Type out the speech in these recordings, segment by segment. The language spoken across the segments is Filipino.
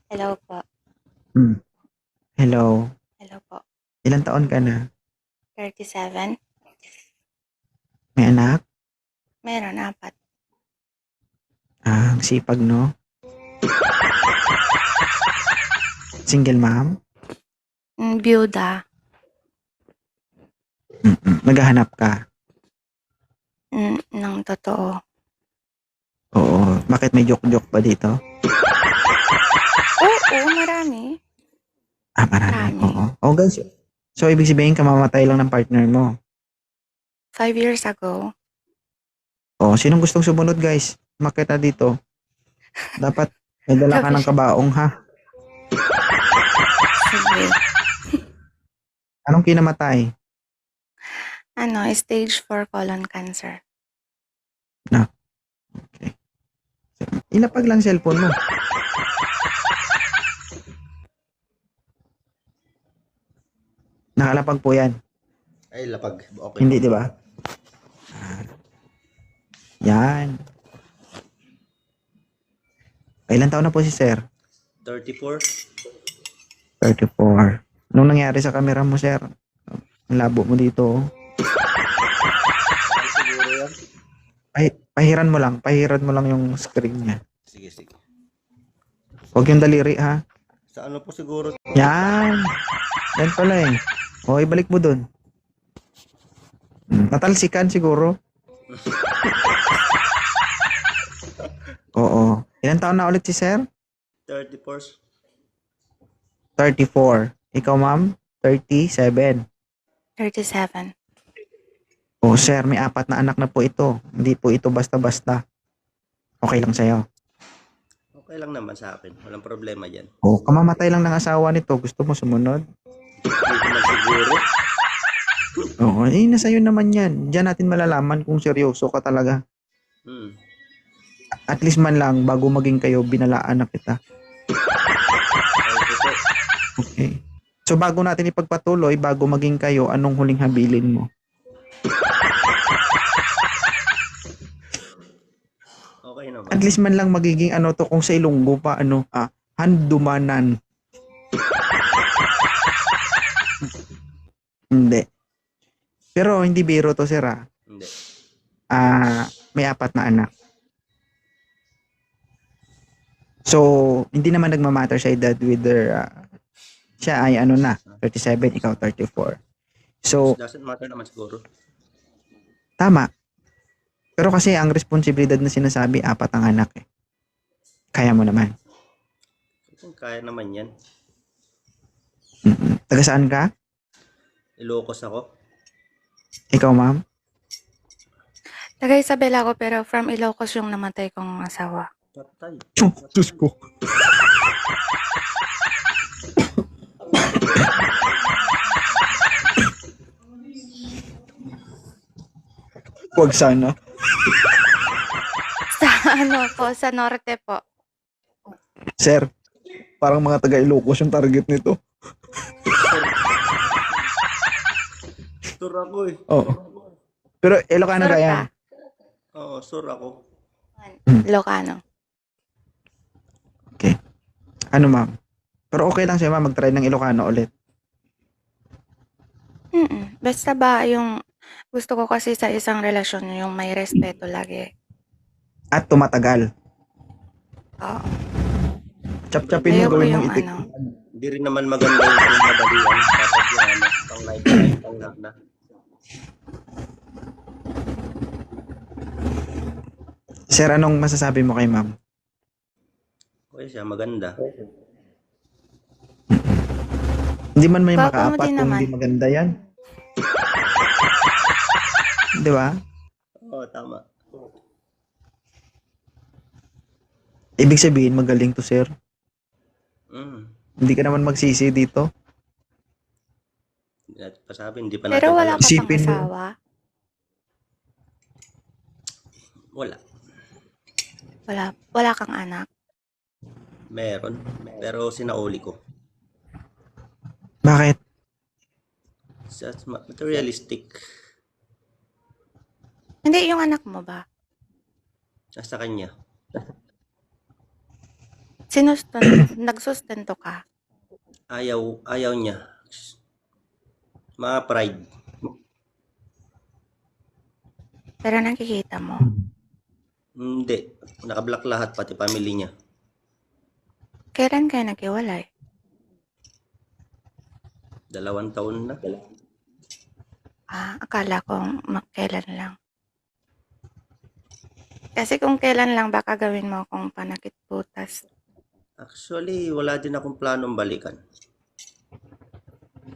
Hello po. Hmm, hello. Hello po. Ilang taon ka na? 37? May anak? Meron, 4. Ang sipag 'no? Single mom? Byuda. Naghahanap ka? Ng totoo. Oo. Bakit may joke-joke ba dito? Oo, marami. Marami, Marami. oo. Oh, guys, so ibig sabihin kamamatay lang ng partner mo? 5 years ago. Oh, sinong gustong sumunod guys? Umakyat na dito. Dapat may dala ka Sabi ng siya, kabaong ha? sige. Anong kinamatay? Stage 4 colon cancer. Na, okay. Ilapag lang cellphone mo. Nakalapag po yan. Ay, lapag. Okay. Hindi, di ba? Yan. Ilan taon na po si sir? 34. 34. Anong nangyari sa camera mo, sir? Ang labo mo dito. Ay, siguro yan. Pahiran mo lang yung screen niya. Sige, sige. Huwag yung daliri, ha? Sa ano po siguro? Yan. Yan pala eh. O, ibalik mo dun. Natalsikan siguro. Oo. Ilan taon na ulit si sir? 34. 34. Ikaw, ma'am? 37. 37. O, sir, may 4 na anak na po ito. Hindi po ito basta-basta. Okay lang sa'yo. Okay lang naman sa akin. Walang problema dyan. O, kamamatay lang ng asawa nito. Gusto mo sumunod? Hindi naman siguro. Oo, nasa iyo naman yan. Diyan natin malalaman kung seryoso ka talaga. Hmm. At least man lang, bago maging kayo, binalaan na kita. Okay po. Okay. So, bago natin ipagpatuloy, bago maging kayo, anong huling habilin mo? Okay naman. At least man lang magiging to kung sa Ilonggo pa, handumanan. Hindi. Pero hindi biro to, sir, ah. Hindi. May 4 na anak. So, hindi naman nagmamatter sa edad whether siya ay 37, ikaw 34. So, Doesn't matter naman siguro. tama. Pero kasi ang responsibilidad na sinasabi, 4 ang anak eh. Kaya mo naman. Kaya naman yan. Taga saan ka? Ilocos ako. Ikaw, ma'am? Taga Isabela ako pero from Ilocos yung namatay kong asawa. Patay. Diyos ko. Huwag sana. Sa norte po. Sir, parang mga taga Ilocos yung target nito. Sur ako eh. Oo. Pero Ilocano Sur ka ka? yan? Oo, sur ako. Ilocano. Okay. Ano, ma'am? Pero okay lang siya, ma'am, mag-try ng Ilocano ulit. Basta ba yung gusto ko kasi sa isang relasyon yung may respeto lagi. At tumatagal. Oo. Chap-chapin mo, Ayoko gawin mong yung itik. Hindi rin naman maganda yung pangmadalian. Dapat yung pang night pang na. Sir, anong masasabi mo kay ma'am? Okay siya, maganda. Hindi man may Gwapo mo makaapat din kung naman. hindi maganda yan. Di ba? Oo, tama. Ibig sabihin, magaling to, sir. Hindi ka naman magsisi dito. At pasabi, hindi pa Pero natin wala alam. ka pang Isipin mo. asawa? Wala. Wala kang anak? Meron. Pero sinauli ko. Bakit? That's materialistic. Hindi, yung anak mo ba? Nasa kanya. Nagsustento ka? Ayaw niya. Mga pride. Pero nakikita mo. Hindi. Nakablock lahat, pati family niya. Kailan kayo naghiwalay? 2 taon na. Akala ko kailan lang. Kasi kung kailan lang, baka gawin mo akong panakit butas. Actually, wala din akong planong balikan.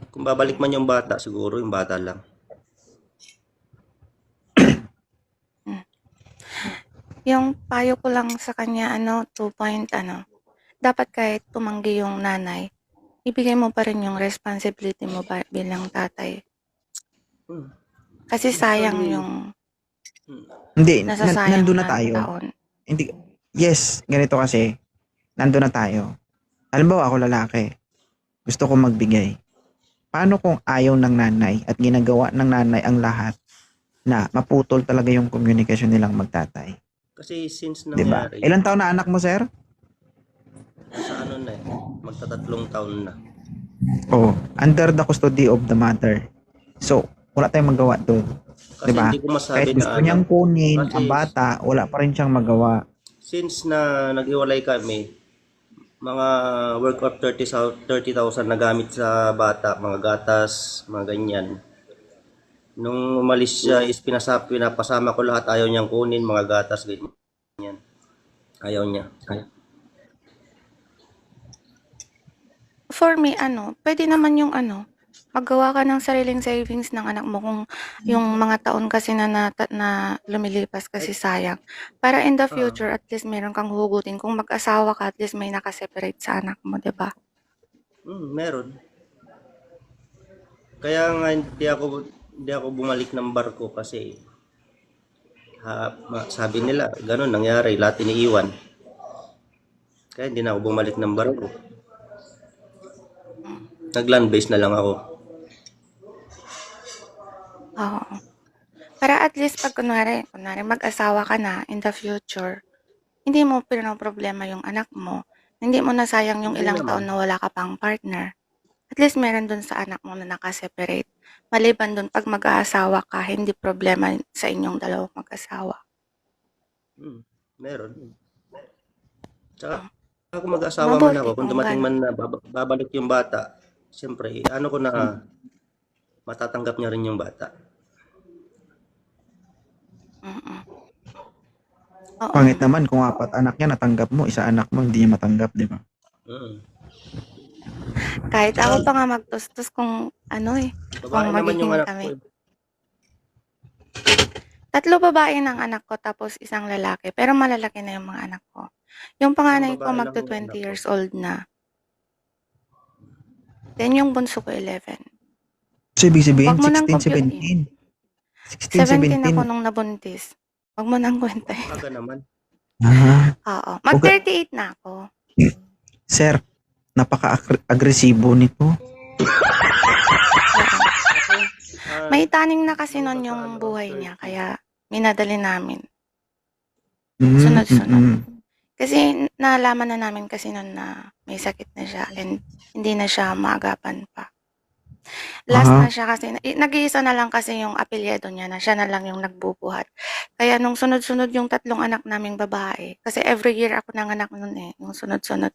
Kung babalik man yung bata, siguro yung bata lang. Yung payo ko lang sa kanya, 2 point, dapat kahit tumanggi yung nanay, ibigay mo pa rin yung responsibility mo bilang tatay. Kasi sayang yung Hindi, nasasayang nandun na na tayo. taon. Hindi, yes, ganito kasi, nandun na tayo. Halimbawa ako lalaki, gusto ko magbigay. Paano kung ayaw ng nanay at ginagawa ng nanay ang lahat na maputol talaga yung komunikasyon nilang magtatay? Kasi since Diba? nangyari, Ilan taon na anak mo, sir? sa ano na eh, magta-3 taon na. Oh, under the custody of the mother. So, wala tayong magawa doon. Kasi Diba? hindi ko masabi Kahit na gusto niyang kunin Kasi ang bata, wala pa rin siyang magawa. since na naghiwalay kami, mga work of 30,000 na gamit sa bata, mga gatas, mga ganyan. Nung umalis siya, is pinapasama ko lahat, ayaw niyang kunin, mga gatas, ganyan. Ayaw niya. For me, pwede naman yung maggawa ka ng sariling savings ng anak mo kung yung mga taon kasi na lumilipas kasi sayang. Para in the future, at least meron kang hugutin. Kung mag-asawa ka, at least may nakaseparate sa anak mo, diba? Meron. Kaya nga hindi ako bumalik ng barko kasi sabi nila, ganun nangyari, lahat iniiwan. Kaya hindi na ako bumalik ng barko. Nag-land base na lang ako. Oo. Para at least pag kunwari mag-asawa ka na in the future, hindi mo problema yung anak mo. Hindi mo nasayang yung Hindi ilang naman. taon na wala ka pang partner. At least meron dun sa anak mo na nakaseparate. Maliban dun, pag mag-aasawa ka, hindi problema sa inyong dalawang mag-asawa. Meron. Tsaka kung mag-asawa man Mabuti ako, kung kung dumating ganun. man na babalik yung bata, siyempre, ano ko na matatanggap niya rin yung bata. Mm-mm. Oo Pangit naman. naman kung 4 anak niya natanggap mo, isa anak mo hindi niya matanggap, di ba? Kahit ako pa nga magtustos kung Babae kung naman yung magiging anak ko. kami. 3 babae ng anak ko tapos isang lalaki. Pero malalaki na yung mga anak ko. Yung panganay ko babae lang yung magto 20 anak ko. years old na. Then yung bunso ko 11. So, ibig sabihin, Wag mo nang 16, compute 17. 16, 17 ako 17. nung nabuntis. Wag mo nang kwenta. Aga naman. Oo. Mag-38 na ako. Sir, napaka-agresibo nito. May taning na kasi nun yung buhay niya. Kaya minadali namin. Mm, Sunod-sunod. mm. Kasi nalaman na namin kasi nun na may sakit na siya and hindi na siya maagapan pa. Last Aha. na siya kasi, nag-iisa na lang kasi yung apelyido niya na siya na lang yung nagbubuhat. Kaya nung sunod-sunod yung 3 anak naming babae, kasi every year ako nanganak nun yung sunod-sunod.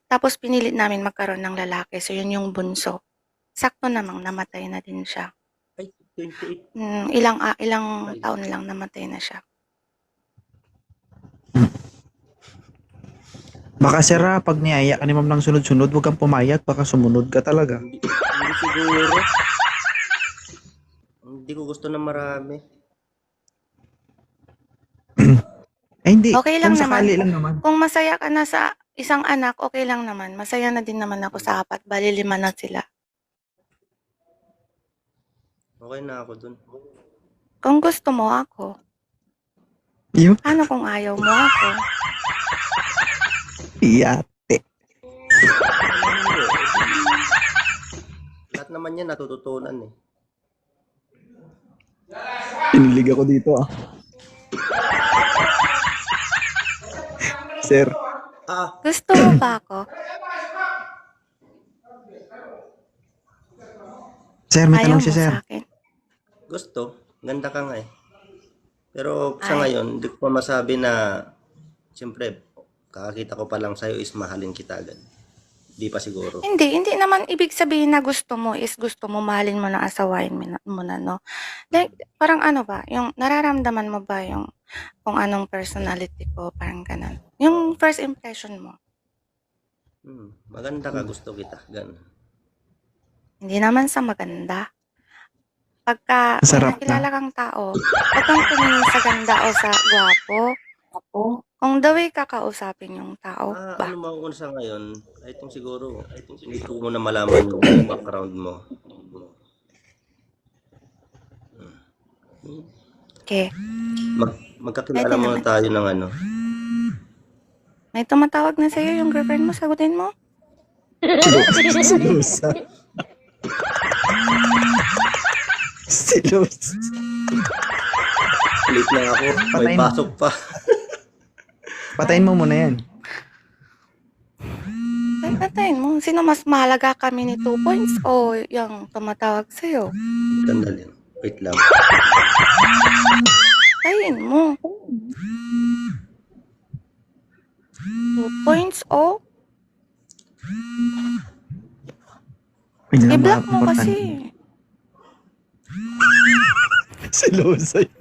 Tapos pinilit namin magkaroon ng lalaki, so yun yung bunso. Sakto namang namatay na din siya. Ay, 28. Ilang taon lang namatay na siya. Baka sir, pag niyaya ka ni ma'am ng sunod-sunod, huwag kang pumayag, baka sumunod ka talaga. Hindi siguro. Hindi ko gusto na marami. Hindi, Okay lang kung sakali naman. lang naman. Kung masaya ka na sa isang anak, okay lang naman. Masaya na din naman ako sa 4, bali 5 na sila. Okay na ako dun. Kung gusto mo ako, Yung ano kung ayaw mo ako? yate. Lahat naman yan natututunan eh. Pinilig ako dito ah. Sir, Ah, Gusto mo ba ako? Sir, may Ayaw tanong mo siya, sir. sa akin? gusto. Ganda ka nga eh. Pero sa Ay, ngayon, hindi ko pa masabi na, siyempre, kakakita ko pa lang sa'yo is mahalin kita agad. Di pa siguro. hindi naman ibig sabihin na gusto mo is gusto mo, mahalin mo na, asawain mo na, no? Like, parang ano ba, yung nararamdaman mo ba yung kung anong personality ko, parang ganun. Yung first impression mo. Maganda ka, gusto kita. Gan. Hindi naman sa maganda. Pagka may Masarap nakilala na. kang tao, huwag kang tumingin sa ganda o sa gwapo. Kung the way kakausapin yung tao, ba? Ano makukuha sa ngayon? I think siguro, need ko muna malaman yung background mo. Okay, Magkakilala pwede muna naman. tayo ng ano. May tumatawag na sa'yo yung girlfriend mo, sagutin mo. Silusa. Silusa. Late na ako. May Patayin. pasok pa. Patayin mo muna yan. Patayin mo. Sino mas mahalaga kami ni 2 points o yung tumatawag sa'yo? Sandali. Wait lang. Patayin mo. 2 points o Wait lang, i-block mga mo importante. kasi. Silusa ito.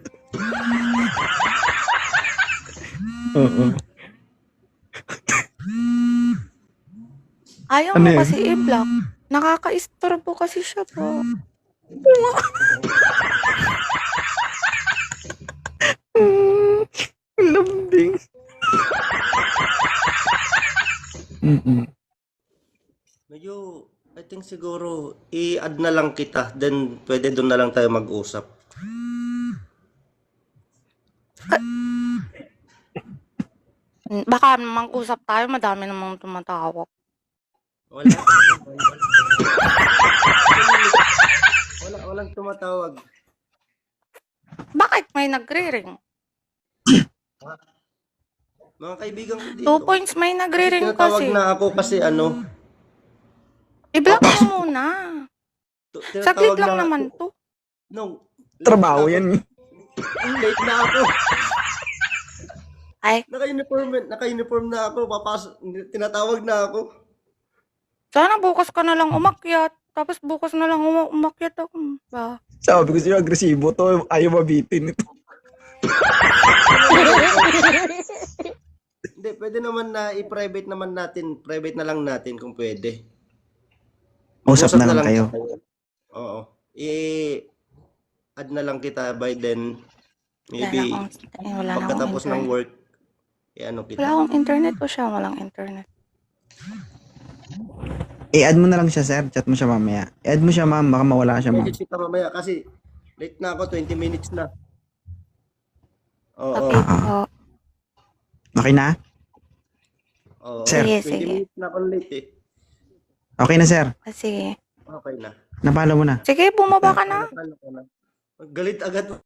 Oo. Ayaw Ano mo yun? kasi i-block. Nakaka-istorbo kasi siya, bro. Lambing. Medyo, I think siguro, i-add na lang kita. Then, pwede doon na lang tayo mag-usap. Baka mang-usap tayo, madami namang tumatawag. Wala. Walang tumatawag. Bakit may nagre-ring? Mga kaibigan ko 2 dito. points may nagre-ring Tinatawag kasi. na ako kasi ano. I-block mo muna. Saglit Tinatawag lang na naman to. No. Trabaho yan. Late na ako. Ay, Naka-uniform na ako. Tinatawag na ako. sana bukas ka na lang umakyat. Tapos bukas na lang umakyat ako. Ba? Sabi ko sa'yo, agresibo to. Ayaw mabitin ito. Hindi, pwede naman na i-private naman natin. Private na lang natin kung pwede. Usap na lang kayo. Oo. I-add na lang kita by then. Maybe Wala na akong pagkatapos ng internet. work, ano Wala kita. akong internet o siya walang internet. I-add mo na lang siya, sir. Chat mo siya mamaya. I-add mo siya, ma'am. Baka mawala siya, ma'am. Message kita mamaya kasi late na ako, 20 minutes na. Oo. Okay po. Okay na? Oo. Sir. 20 Sige, sige. minutes na ako late eh. Okay na, sir. Sige. Okay na. Napalo mo na. Sige, bumaba ka na. Ano ka na? Galit agad